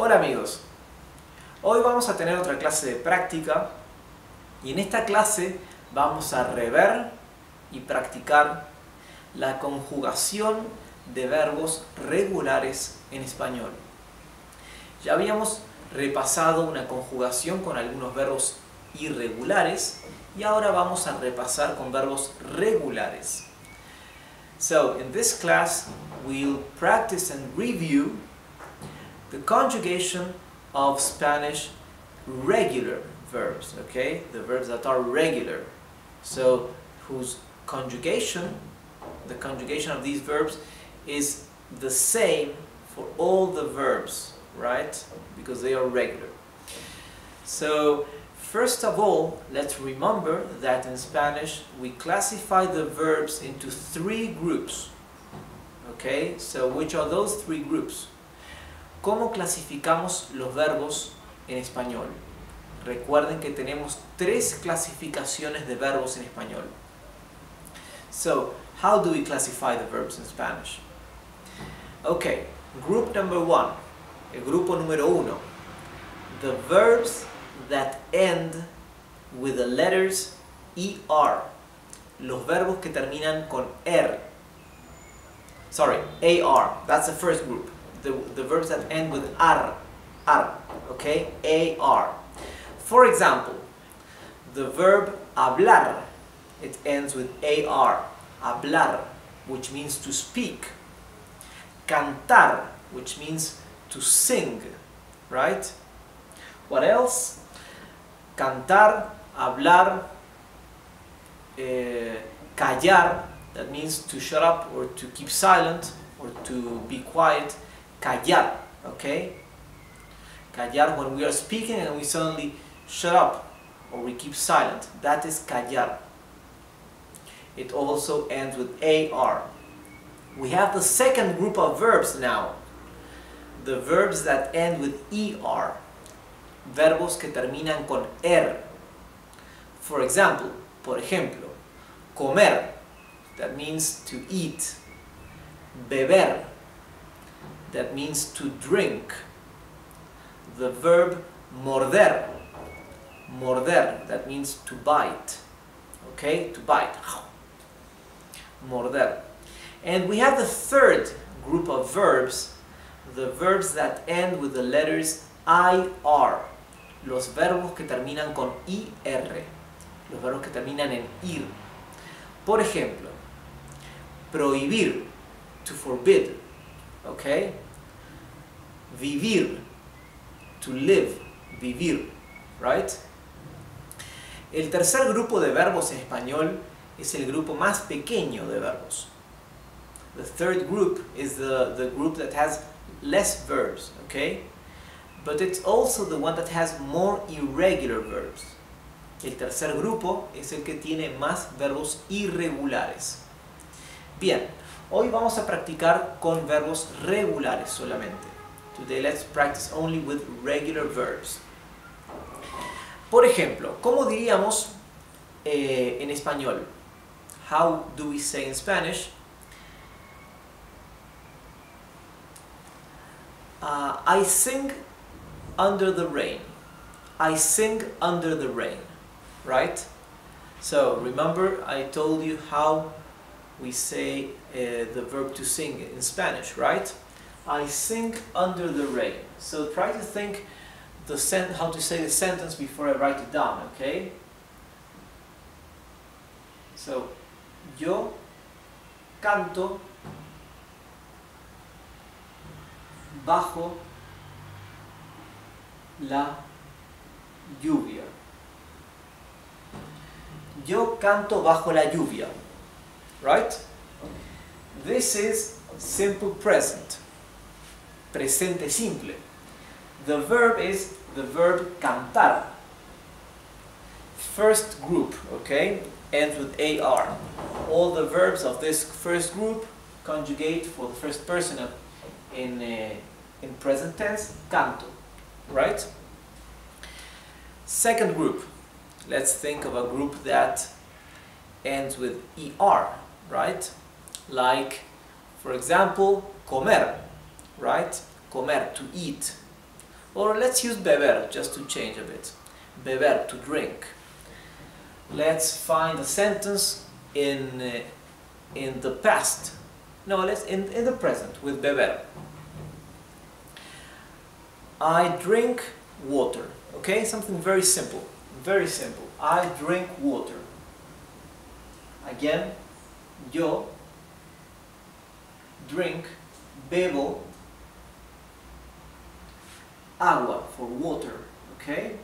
Hola amigos, hoy vamos a tener otra clase de práctica y en esta clase vamos a rever y practicar la conjugación de verbos regulares en español. Ya habíamos repasado una conjugación con algunos verbos irregulares y ahora vamos a repasar con verbos regulares. So, in this class, we'll practice and review the conjugation of Spanish regular verbs, okay? The verbs that are regular. So, whose conjugation, the conjugation of these verbs is the same for all the verbs, right? Because they are regular. So, first of all, let's remember that in Spanish we classify the verbs into three groups. Okay, so which are those three groups? ¿Cómo clasificamos los verbos en español? Recuerden que tenemos tres clasificaciones de verbos en español. So, how do we classify the verbs in Spanish? Okay, group number one, el grupo número uno, the verbs that end with the letters ER, los verbos que terminan con AR, that's the first group. The verbs that end with ar, okay, AR. For example, the verb hablar, it ends with AR, hablar, which means to speak. Cantar, which means to sing, right? What else? Cantar, hablar, callar, that means to shut up or to keep silent or to be quiet. Callar, okay? Callar, when we are speaking and we suddenly shut up or we keep silent, that is callar. It also ends with AR. We have the second group of verbs now, the verbs that end with ER, verbos que terminan con For example, por ejemplo, comer, that means to eat. Beber, that means to drink. The verb morder, that means to bite. Okay, to bite. Morder. And we have the third group of verbs, the verbs that end with the letters IR, los verbos que terminan con IR, los verbos que terminan en IR. Por ejemplo, prohibir, to forbid, okay? Vivir, to live, vivir, right? El tercer grupo de verbos en español es el grupo más pequeño de verbos. The third group is the group that has less verbs, okay? But it's also the one that has more irregular verbs. El tercer grupo es el que tiene más verbos irregulares. Bien, hoy vamos a practicar con verbos regulares solamente. Today let's practice only with regular verbs. Por ejemplo, ¿cómo diríamos en español? How do we say in Spanish? I sing under the rain. I sing under the rain, right? So remember I told you how we say the verb to sing in Spanish, right? I sing under the rain. So try to think how to say the sentence before I write it down, okay? So, yo canto bajo la lluvia. Yo canto bajo la lluvia, right? This is simple present, presente simple. The verb is the verb cantar. First group, okay, ends with AR. All the verbs of this first group conjugate for the first person in present tense, canto, right? Second group, let's think of a group that ends with ER, right? Like, for example, comer, right? Comer, to eat. Or let's use beber just to change a bit. Beber, to drink. Let's find a sentence in the past. No, let's in the present with beber. I drink water. Okay, something very simple. Very simple. I drink water. Again, yo drink, bebo, agua for water. Okay?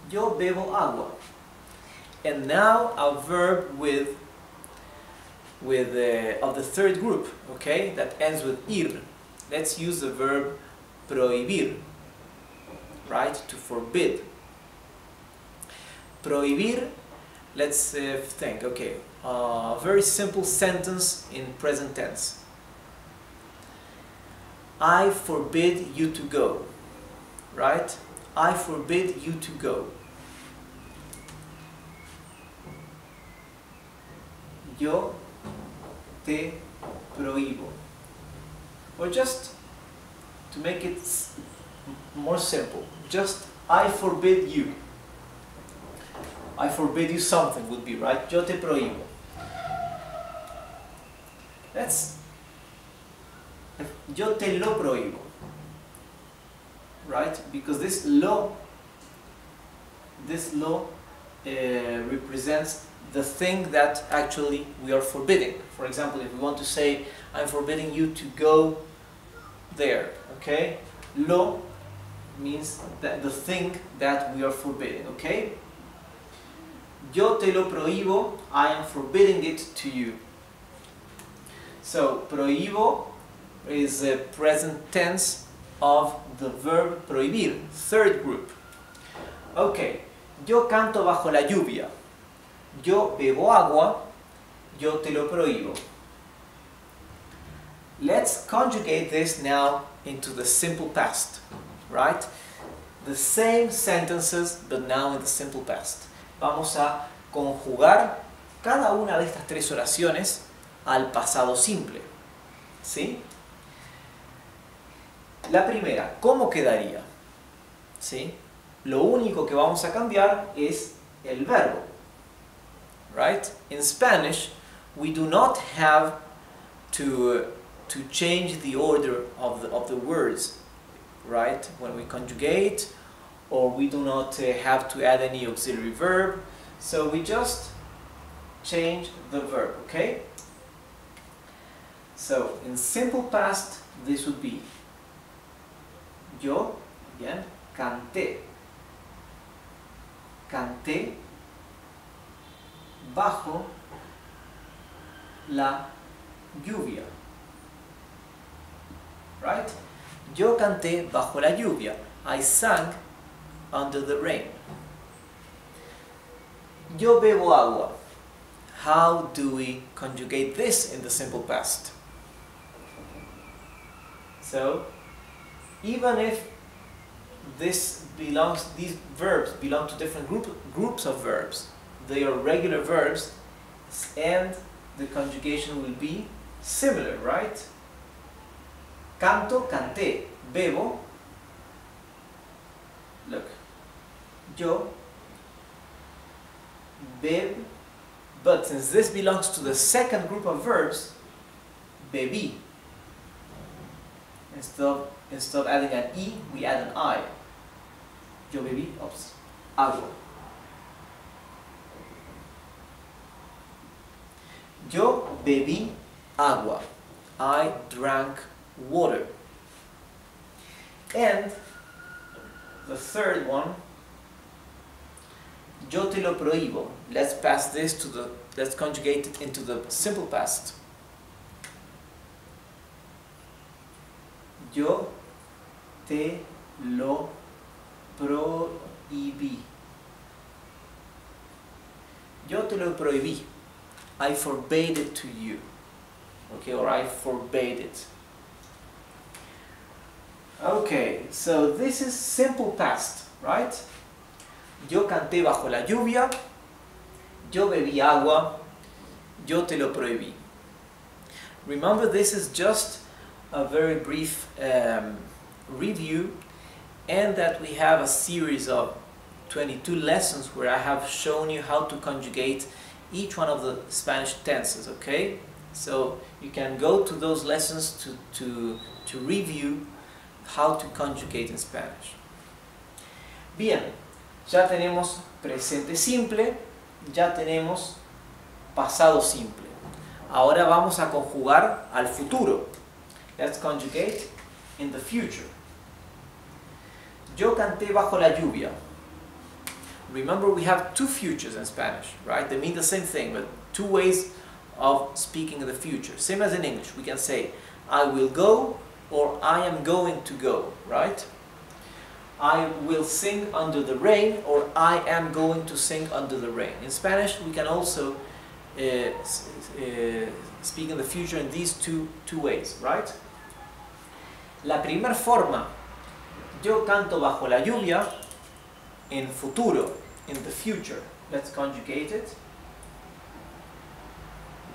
Yo bebo agua. And now a verb of the third group, okay, that ends with ir. Let's use the verb prohibir, right, to forbid. Prohibir, let's think, okay, a very simple sentence in present tense. I forbid you to go, right? I forbid you to go. Yo te prohíbo. Or just to make it more simple, just I forbid you. I forbid you something would be, right? Yo te prohíbo. That's yo te lo prohíbo, right? Because this law represents the thing that actually we are forbidding. For example, if we want to say, I'm forbidding you to go there, okay? Lo means that the thing that we are forbidding, okay? Yo te lo prohíbo, I am forbidding it to you. So, prohíbo is the present tense of the verb prohibir, third group. Okay, yo canto bajo la lluvia. Yo bebo agua, yo te lo prohíbo. Let's conjugate this now into the simple past, right? The same sentences, but now in the simple past. Vamos a conjugar cada una de estas tres oraciones al pasado simple, ¿sí? La primera, ¿cómo quedaría? ¿Sí? Lo único que vamos a cambiar es el verbo. Right? In Spanish, we do not have to change the order of the words, right? When we conjugate, or we do not have to add any auxiliary verb, so we just change the verb, okay? So, in simple past, this would be yo, again, canté. Canté bajo la lluvia. Right? Yo canté bajo la lluvia. I sang under the rain. Yo bebo agua. How do we conjugate this in the simple past? So, even if these verbs belong to different groups of verbs, they are regular verbs, and the conjugation will be similar, right? Canto, canté, bebo. Look, yo beb, but since this belongs to the second group of verbs, bebí. Instead of adding an E, we add an I. Yo bebí, agua. Yo bebí agua. I drank water. And the third one, yo te lo prohíbo. Let's conjugate it into the simple past. Yo te lo prohibí. Yo te lo prohibí. I forbade it to you. Okay, or I forbade it. Okay, so this is simple past, right? Yo canté bajo la lluvia. Yo bebí agua. Yo te lo prohibí. Remember, this is just a very brief review, and that we have a series of 22 lessons where I have shown you how to conjugate each one of the Spanish tenses, okay? So you can go to those lessons to review how to conjugate in Spanish. Bien, ya tenemos presente simple, ya tenemos pasado simple. Ahora vamos a conjugar al futuro. Let's conjugate in the future. Yo canté bajo la lluvia. Remember, we have two futures in Spanish, right? They mean the same thing, but two ways of speaking in the future. Same as in English. We can say, I will go or I am going to go, right? I will sing under the rain or I am going to sing under the rain. In Spanish, we can also speak in the future in these two ways, right? La primera forma, yo canto bajo la lluvia, in futuro, in the future. Let's conjugate it.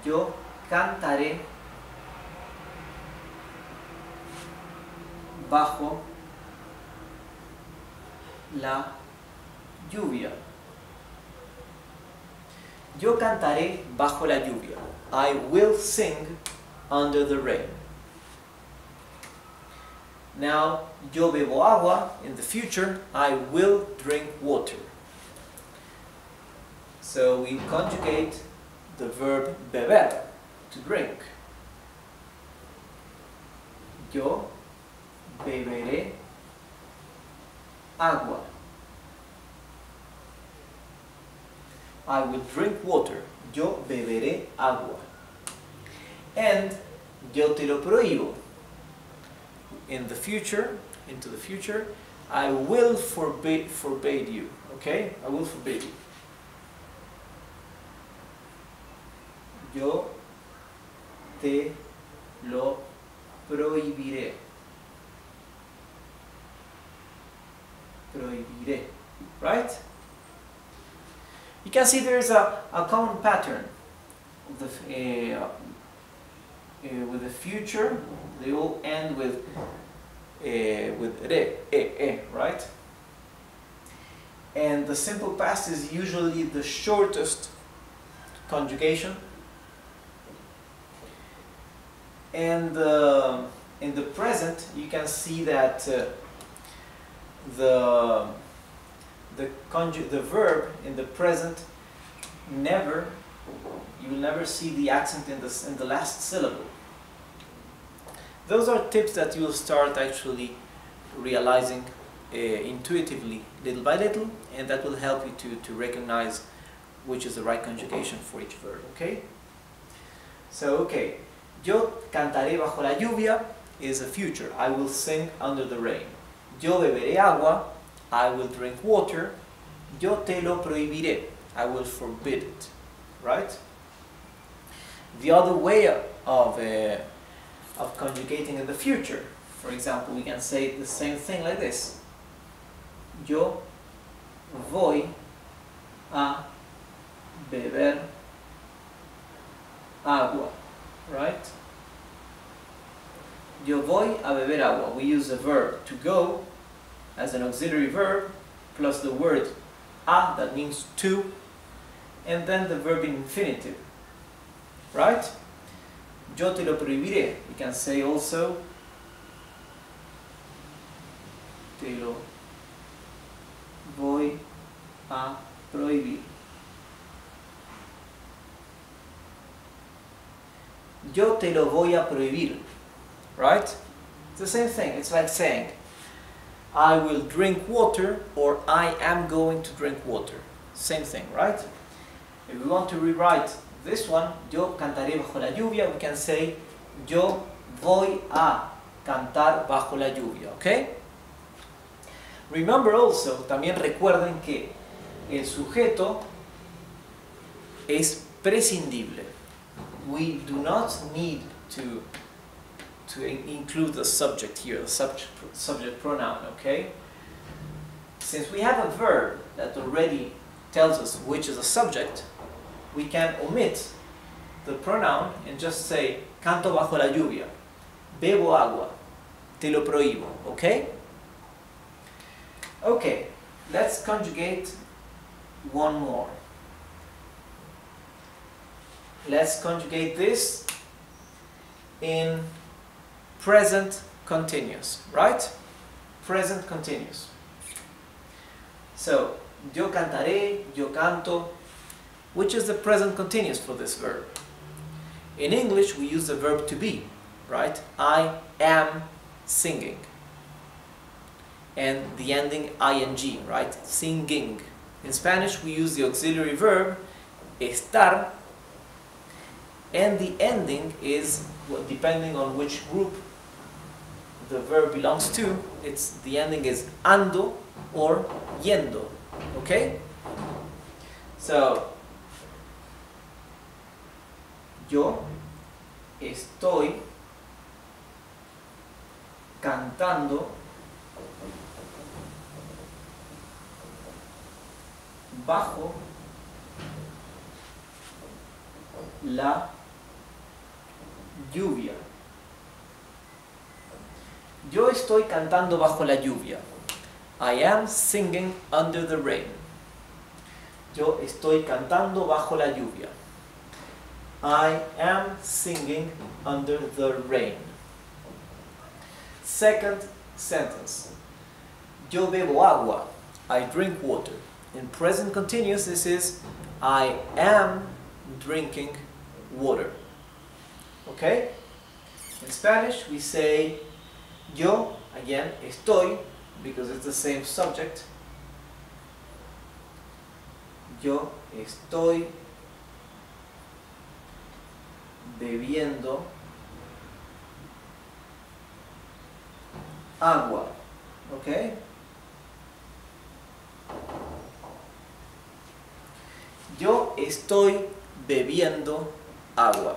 Yo cantaré bajo la lluvia. Yo cantaré bajo la lluvia. I will sing under the rain. Now, yo bebo agua. In the future, I will drink water. So we conjugate the verb beber, to drink. Yo beberé agua. I will drink water. Yo beberé agua. And yo te lo prohíbo. In the future, into the future, I will forbid you. Okay? I will forbid you. Yo te lo prohibiré. Prohibiré. Right? You can see there is a common pattern of the, with the future. They all end with re, right? And the simple past is usually the shortest conjugation. And in the present, you can see that the verb in the present you will never see the accent in the last syllable. Those are tips that you will start actually realizing intuitively, little by little, and that will help you to recognize which is the right conjugation for each verb, okay? So, okay, yo cantaré bajo la lluvia is a future. I will sing under the rain. Yo beberé agua. I will drink water. Yo te lo prohibiré. I will forbid it. Right? The other way of conjugating in the future, for example, we can say the same thing like this. Yo voy a beber agua. Right? Yo voy a beber agua. We use the verb to go as an auxiliary verb, plus the word a, that means to, and then the verb in infinitive. Right? Yo te lo prohibiré. We can say also te lo voy a prohibir. Yo te lo voy a prohibir. Right? It's the same thing. It's like saying I will drink water or I am going to drink water. Same thing, right? If we want to rewrite this one, yo cantaré bajo la lluvia, we can say yo voy a cantar bajo la lluvia, okay? Remember also, también recuerden que el sujeto es prescindible. We do not need to include the subject here, the subject pronoun, okay? Since we have a verb that already tells us which is a subject, we can omit the pronoun and just say canto bajo la lluvia, bebo agua, te lo prohíbo, okay? Okay, let's conjugate one more. Let's conjugate this in present continuous, right? Present continuous. So, yo cantaré, yo canto. Which is the present continuous for this verb? In English, we use the verb to be, right? I am singing. And the ending ing, right? Singing. In Spanish, we use the auxiliary verb estar, and the ending is, well, depending on which group the verb belongs to, the ending is ando or yendo. Okay? So, yo estoy cantando bajo la lluvia. Yo estoy cantando bajo la lluvia. I am singing under the rain. Yo estoy cantando bajo la lluvia. I am singing under the rain. Second sentence. Yo bebo agua. I drink water. In present continuous, this is I am drinking water. Okay? In Spanish, we say yo, again, estoy, because it's the same subject. Yo estoy bebiendo agua. Okay? Yo estoy bebiendo agua.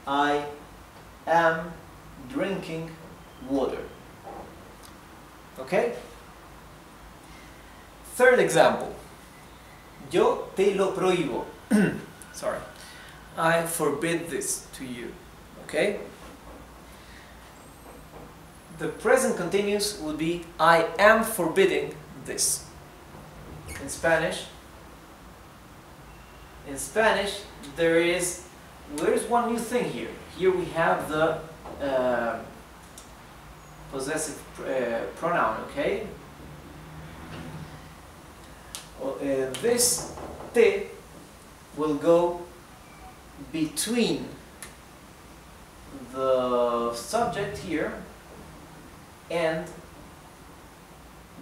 I am drinking water. Okay? Third example. Yo te lo prohíbo. Sorry. I forbid this to you. Okay? The present continuous would be I am forbidding this. In Spanish, there's one new thing here. Here we have the possessive pronoun, okay? This te will go between the subject here and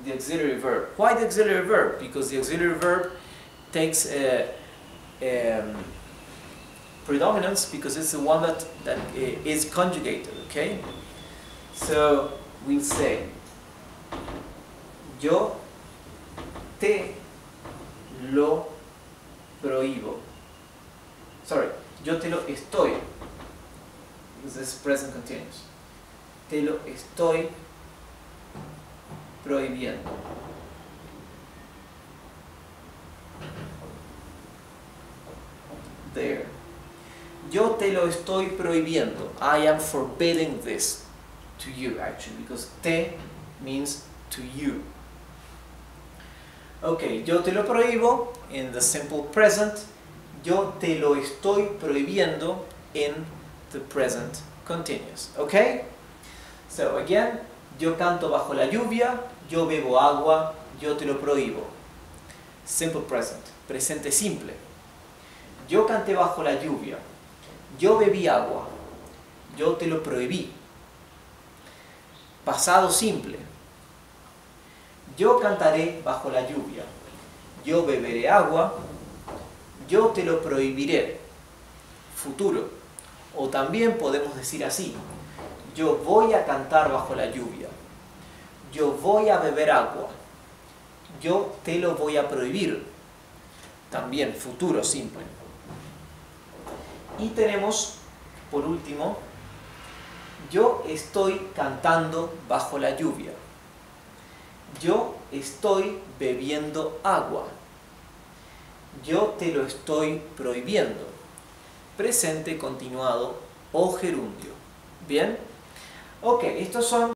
the auxiliary verb. Why the auxiliary verb? Because the auxiliary verb takes predominance because it's the one that is conjugated, okay? So we'll say yo te lo prohíbo. Sorry, yo te lo estoy. This is present continuous. Te lo estoy prohibiendo. There. Yo te lo estoy prohibiendo. I am forbidding this to you, actually, because te means to you. Okay, yo te lo prohíbo in the simple present. Yo te lo estoy prohibiendo in the present continuous. Okay? So again, yo canto bajo la lluvia, yo bebo agua, yo te lo prohíbo. Simple present, presente simple. Yo canté bajo la lluvia, yo bebí agua, yo te lo prohibí. Pasado simple. Yo cantaré bajo la lluvia, yo beberé agua, yo te lo prohibiré. Futuro. O también podemos decir así: yo voy a cantar bajo la lluvia, yo voy a beber agua, yo te lo voy a prohibir. También futuro simple. Y tenemos, por último, yo estoy cantando bajo la lluvia, yo estoy bebiendo agua, yo te lo estoy prohibiendo. Presente continuado o gerundio. ¿Bien? Ok, estos son